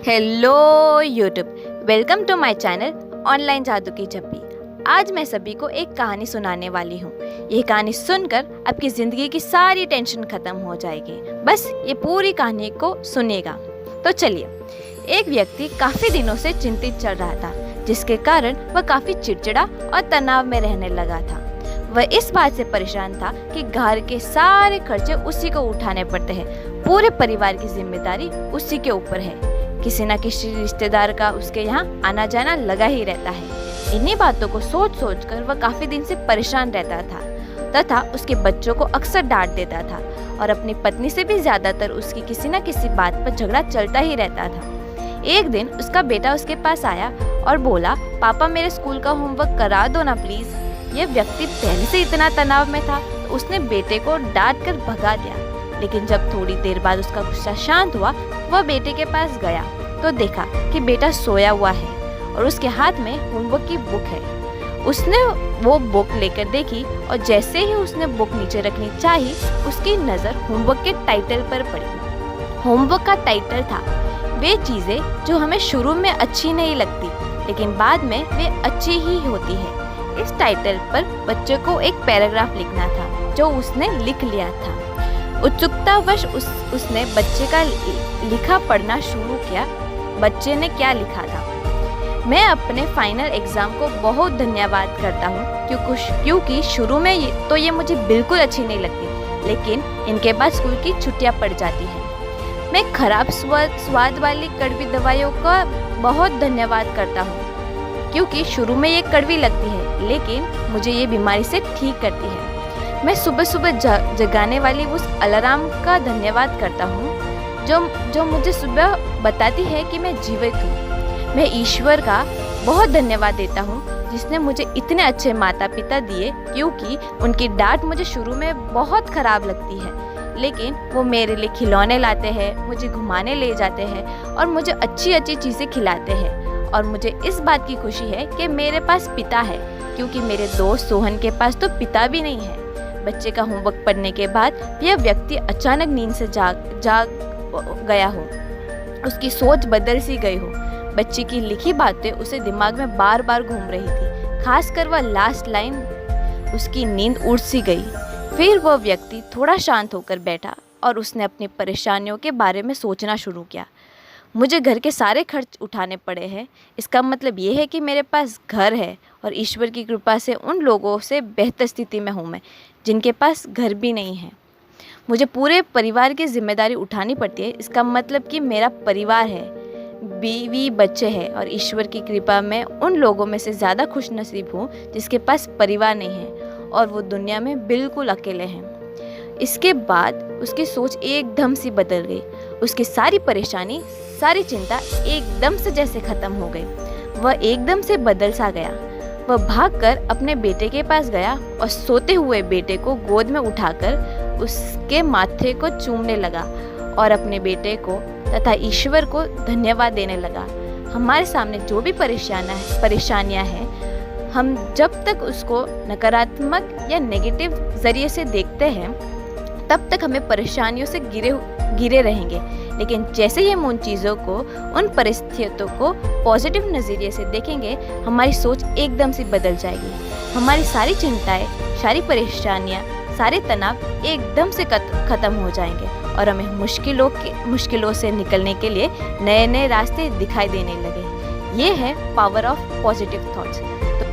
Hello YouTube, welcome to my channel online जादू की झप्पी। आज मैं सभी को एक कहानी सुनाने वाली हूँ। ये कहानी सुनकर आपकी ज़िंदगी की सारी टेंशन ख़त्म हो जाएगी। बस ये पूरी कहानी को सुनिएगा। तो चलिए। एक व्यक्ति काफ़ी दिनों से चिंतित चल रहा था, जिसके कारण वह काफ़ी चिड़चिड़ा और तनाव में रहने लगा था। वह इस बात से परेशान था कि घर के सारे खर्चे उसी को उठाने पड़ते हैं। पूरे परिवार की जिम्मेदारी उसी के ऊपर है। किसी न किसी रिश्तेदार का उसके यहाँ आना जाना लगा ही रहता है। इन्हीं बातों को सोच सोच कर वह काफी दिन से परेशान रहता था तथा उसके बच्चों को अक्सर डांट देता था और अपनी पत्नी से भी ज्यादातर उसकी किसी न किसी बात पर झगड़ा चलता ही रहता था। एक दिन उसका बेटा उसके पास आया और बोला, पापा मेरे स्कूल का होमवर्क करा दो ना प्लीज। यह व्यक्ति पहले से इतना तनाव में था तो उसने बेटे को डांट कर भगा दिया। लेकिन जब थोड़ी देर बाद उसका गुस्सा शांत हुआ, वह बेटे के पास गया तो देखा कि बेटा सोया हुआ है और उसके हाथ में होमवर्क की बुक है। उसने वो बुक लेकर देखी और जैसे ही उसने बुक नीचे रखनी चाही, उसकी नज़र होमवर्क के टाइटल पर पड़ी। होमवर्क का टाइटल था, वे चीज़ें जो हमें शुरू में अच्छी नहीं लगती लेकिन बाद में वे अच्छी ही होती है। इस टाइटल पर बच्चे को एक पैराग्राफ लिखना था जो उसने लिख लिया था। उत्सुकतावश उसने बच्चे का लिखा पढ़ना शुरू किया। बच्चे ने क्या लिखा था, मैं अपने फाइनल एग्ज़ाम को बहुत धन्यवाद करता हूँ क्योंकि शुरू में ये मुझे बिल्कुल अच्छी नहीं लगती, लेकिन इनके बाद स्कूल की छुट्टियाँ पड़ जाती हैं। मैं खराब स्वाद वाली कड़वी दवाइयों का बहुत धन्यवाद करता हूँ क्योंकि शुरू में ये कड़वी लगती है, लेकिन मुझे ये बीमारी से ठीक करती है। मैं सुबह सुबह जगाने वाली उस अलार्म का धन्यवाद करता हूँ जो मुझे सुबह बताती है कि मैं जीवित हूँ। मैं ईश्वर का बहुत धन्यवाद देता हूँ जिसने मुझे इतने अच्छे माता पिता दिए, क्योंकि उनकी डांट मुझे शुरू में बहुत खराब लगती है, लेकिन वो मेरे लिए खिलौने लाते हैं, मुझे घुमाने ले जाते हैं और मुझे अच्छी अच्छी चीज़ें खिलाते हैं। और मुझे इस बात की खुशी है कि मेरे पास पिता है, क्योंकि मेरे दोस्त सोहन के पास तो पिता भी नहीं है। बच्चे का होमवर्क पढ़ने के बाद यह व्यक्ति अचानक नींद से जाग गया हो, उसकी सोच बदल सी गई हो। बच्चे की लिखी बातें उसे दिमाग में बार बार घूम रही थी, खासकर वह लास्ट लाइन। उसकी नींद उड़ सी गई। फिर वह व्यक्ति थोड़ा शांत होकर बैठा और उसने अपनी परेशानियों के बारे में सोचना शुरू किया। मुझे घर के सारे खर्च उठाने पड़े हैं, इसका मतलब ये है कि मेरे पास घर है और ईश्वर की कृपा से उन लोगों से बेहतर स्थिति में हूँ मैं जिनके पास घर भी नहीं है। मुझे पूरे परिवार की जिम्मेदारी उठानी पड़ती है, इसका मतलब कि मेरा परिवार है, बीवी बच्चे हैं और ईश्वर की कृपा में उन लोगों में से ज़्यादा खुशनसीब हूँ जिसके पास परिवार नहीं है और वो दुनिया में बिल्कुल अकेले हैं। इसके बाद उसकी सोच एकदम से बदल गई। उसकी सारी परेशानी, सारी चिंता एकदम से जैसे ख़त्म हो गई। वह एकदम से बदल सा गया। वह भागकर अपने बेटे के पास गया और सोते हुए बेटे को गोद में उठाकर उसके माथे को चूमने लगा और अपने बेटे को तथा ईश्वर को धन्यवाद देने लगा। हमारे सामने जो भी परेशानियां हैं, हम जब तक उसको नकारात्मक या नेगेटिव जरिए से देखते हैं, तब तक हमें परेशानियों से घिरे रहेंगे। लेकिन जैसे ही हम उन चीज़ों को, उन परिस्थितियों को पॉजिटिव नज़रिए से देखेंगे, हमारी सोच एकदम से बदल जाएगी। हमारी सारी चिंताएं, सारी परेशानियां, सारे तनाव एकदम से ख़त्म हो जाएंगे और हमें मुश्किलों से निकलने के लिए नए नए रास्ते दिखाई देने लगे। ये है पावर ऑफ पॉजिटिव थॉट्स। तो